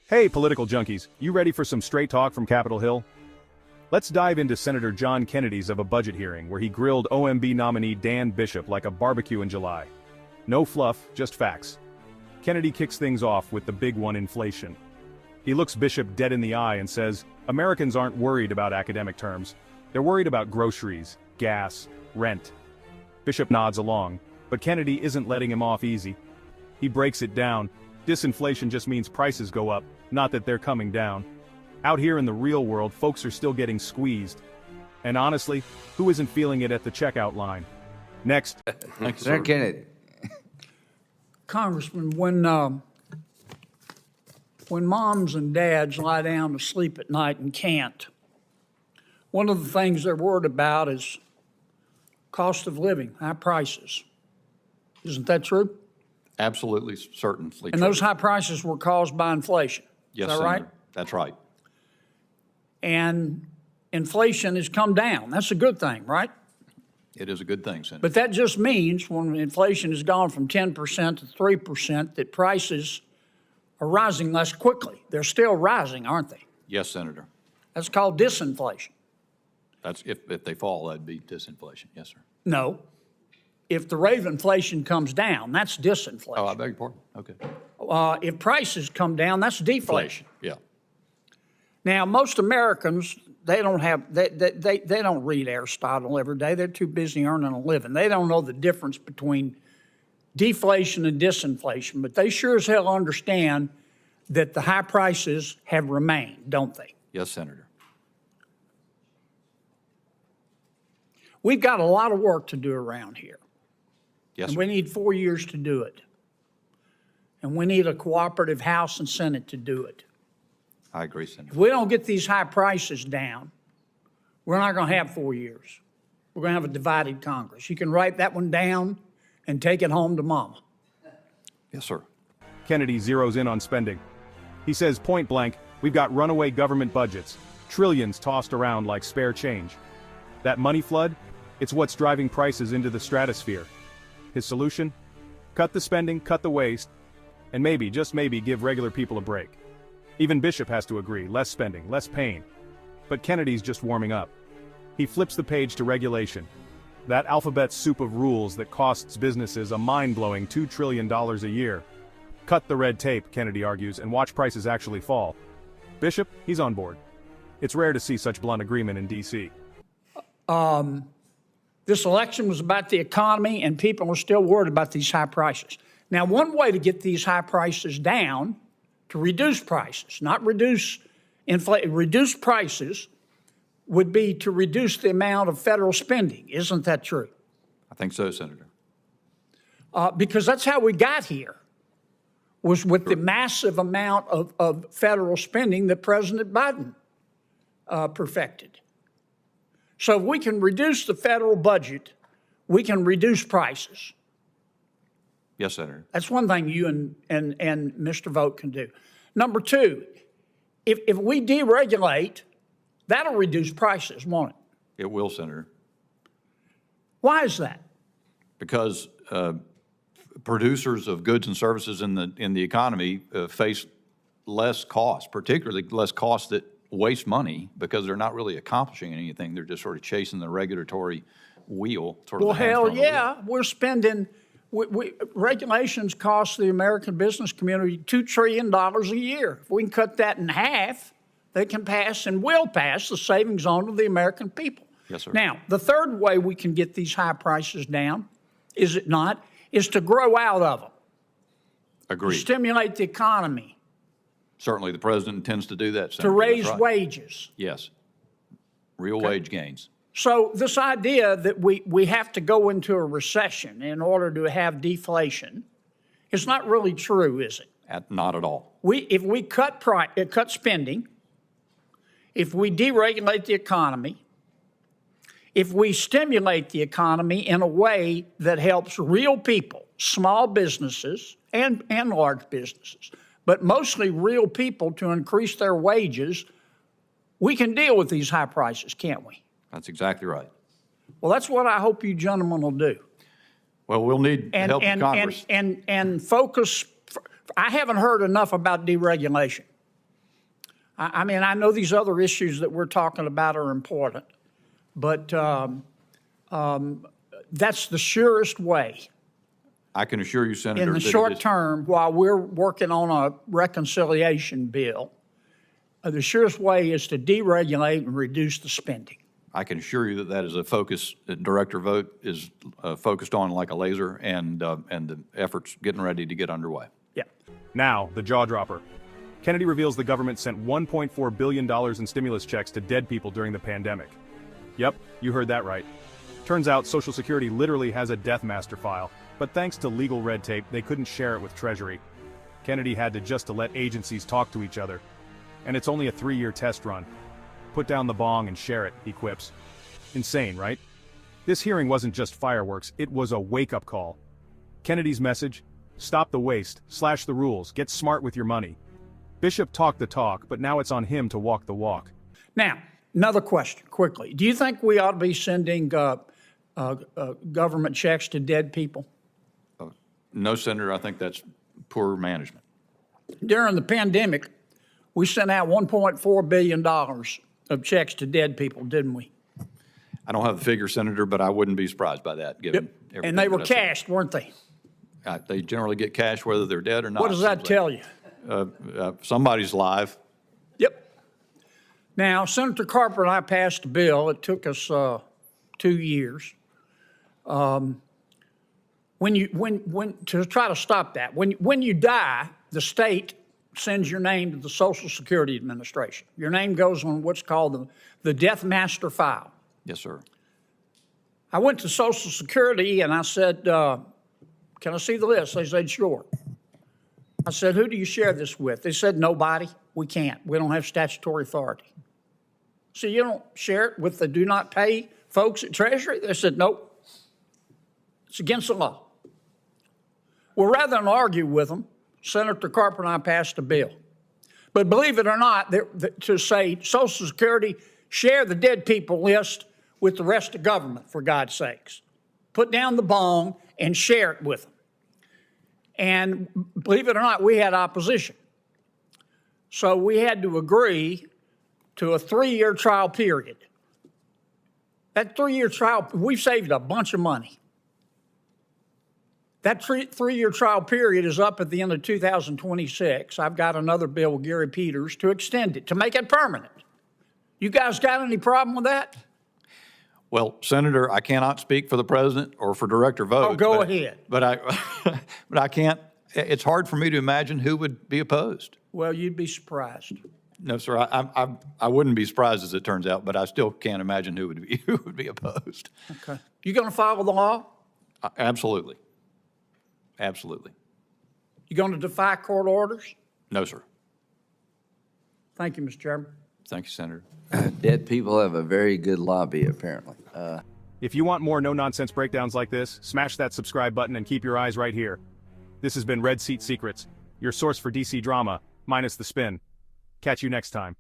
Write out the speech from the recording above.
Hey, political junkies, you ready for some straight talk from Capitol Hill? Let's dive into Senator John Kennedy's of a budget hearing where he grilled OMB nominee Dan Bishop like a barbecue in July. No fluff, just facts. Kennedy kicks things off with the big one: inflation. He looks Bishop dead in the eye and says, Americans aren't worried about academic terms. They're worried about groceries, gas, rent. Bishop nods along, but Kennedy isn't letting him off easy. He breaks it down. Disinflation just means prices go up, not that they're coming down. Out here in the real world, folks are still getting squeezed. And honestly, who isn't feeling it at the checkout line? Next. Senator Kennedy. Congressman, when moms and dads lie down to sleep at night and can't, one of the things they're worried about is cost of living, high prices. Isn't that true? Absolutely, certainly. And those high prices were caused by inflation. Yes, is that right? Senator. That's right. And inflation has come down. That's a good thing, right? It is a good thing, Senator. But that just means when inflation has gone from 10% to 3%, that prices are rising less quickly. They're still rising, aren't they? Yes, Senator. That's called disinflation. That's if they fall, that'd be disinflation. Yes, sir. No. If the rate of inflation comes down, that's disinflation. Oh, I beg your pardon. Okay. If prices come down, that's deflation. Yeah. Now, most Americans, they don't read Aristotle every day. They're too busy earning a living. They don't know the difference between deflation and disinflation, but they sure as hell understand that the high prices have remained, don't they? Yes, Senator. We've got a lot of work to do around here. Yes, And sir. we need 4 years to do it. And we need a cooperative House and Senate to do it. I agree, Senator. If we don't get these high prices down, we're not going to have 4 years. We're going to have a divided Congress. You can write that one down and take it home to mama. Yes, sir. Kennedy zeroes in on spending. He says point blank, we've got runaway government budgets, trillions tossed around like spare change. That money flood, it's what's driving prices into the stratosphere. His solution? Cut the spending, cut the waste, and maybe, just maybe, give regular people a break. Even Bishop has to agree, less spending, less pain. But Kennedy's just warming up. He flips the page to regulation. That alphabet soup of rules that costs businesses a mind-blowing $2 trillion a year. Cut the red tape, Kennedy argues, and watch prices actually fall. Bishop, he's on board. It's rare to see such blunt agreement in D.C. This election was about the economy, and people are still worried about these high prices. Now, one way to get these high prices down, to reduce prices, not reduce inflation, reduce prices, would be to reduce the amount of federal spending. Isn't that true? I think so, Senator. Because that's how we got here, was with the massive amount of federal spending that President Biden perfected. So if we can reduce the federal budget, we can reduce prices. Yes, Senator. That's one thing you and Mr. Vogt can do. Number two, if we deregulate, that'll reduce prices, won't it? It will, Senator. Why is that? Because producers of goods and services in the economy face less cost, particularly less cost that waste money, because they're not really accomplishing anything. They're just sort of chasing the regulatory wheel. Well, hell yeah, we're spending. Regulations cost the American business community $2 trillion a year. If we can cut that in half, they can pass and will pass the savings on to the American people. Yes, sir. Now, the third way we can get these high prices down, is it not, is to grow out of them. Agreed. To stimulate the economy. Certainly, the president intends to do that, Senator. To raise That's right. wages. Yes. Real wage gains. So this idea that we have to go into a recession in order to have deflation is not really true, is it? Not at all. If we cut spending, if we deregulate the economy, if we stimulate the economy in a way that helps real people, small businesses and large businesses, but mostly real people, to increase their wages, we can deal with these high prices, can't we? That's exactly right. Well, that's what I hope you gentlemen will do. Well, we'll need help from Congress. And focus. I haven't heard enough about deregulation. I mean, I know these other issues that we're talking about are important, but that's the surest way I can assure you, Senator, in the that it short is- term while we're working on a reconciliation bill. The surest way is to deregulate and reduce the spending. I can assure you that that is a focus that Director Vogt is focused on like a laser, and the effort's getting ready to get underway. Yeah. Now, the jaw dropper. Kennedy reveals the government sent $1.4 billion in stimulus checks to dead people during the pandemic. Yep, you heard that right. Turns out Social Security literally has a death master file, but thanks to legal red tape, they couldn't share it with Treasury. Kennedy had to let agencies talk to each other. And it's only a 3-year test run. Put down the bong and share it, he quips. Insane, right? This hearing wasn't just fireworks, it was a wake-up call. Kennedy's message? Stop the waste, slash the rules, get smart with your money. Bishop talked the talk, but now it's on him to walk the walk. Now, another question, quickly. Do you think we ought to be sending government checks to dead people? No, Senator, I think that's poor management. During the pandemic, we sent out $1.4 billion of checks to dead people, didn't we? I don't have the figure, Senator, but I wouldn't be surprised by that, given everything. And they were that I've seen. cashed, weren't they? They generally get cash whether they're dead or not. What does that tell you? Somebody's live. Yep. Now, Senator Carper and I passed a bill. It took us 2 years. To try to stop that, when you die, the state sends your name to the Social Security Administration. Your name goes on what's called the death master file. Yes, sir. I went to Social Security and I said, can I see the list? They said, sure. I said, who do you share this with? They said, nobody. We can't. We don't have statutory authority. So you don't share it with the do not pay folks at Treasury? They said, nope. It's against the law. Well, rather than argue with them, Senator Carper and I passed a bill. But believe it or not, to say Social Security, share the dead people list with the rest of government, for God's sakes. Put down the bong and share it with them. And believe it or not, we had opposition. So we had to agree to a 3-year trial period. That 3-year trial, we've saved a bunch of money. That 3-year trial period is up at the end of 2026. I've got another bill with Gary Peters to extend it, to make it permanent. You guys got any problem with that? Well, Senator, I cannot speak for the president or for Director Vogt. Oh, go ahead. But I can't. It's hard for me to imagine who would be opposed. Well, you'd be surprised. No, sir. I wouldn't be surprised as it turns out, but I still can't imagine who would be opposed. Okay. You going to follow the law? Absolutely. Absolutely. You going to defy court orders? No, sir. Thank you, Mr. Chairman. Thank you, Senator. Dead people have a very good lobby, apparently. If you want more no-nonsense breakdowns like this, smash that subscribe button and keep your eyes right here. This has been Red Seat Secrets, your source for DC drama, minus the spin. Catch you next time.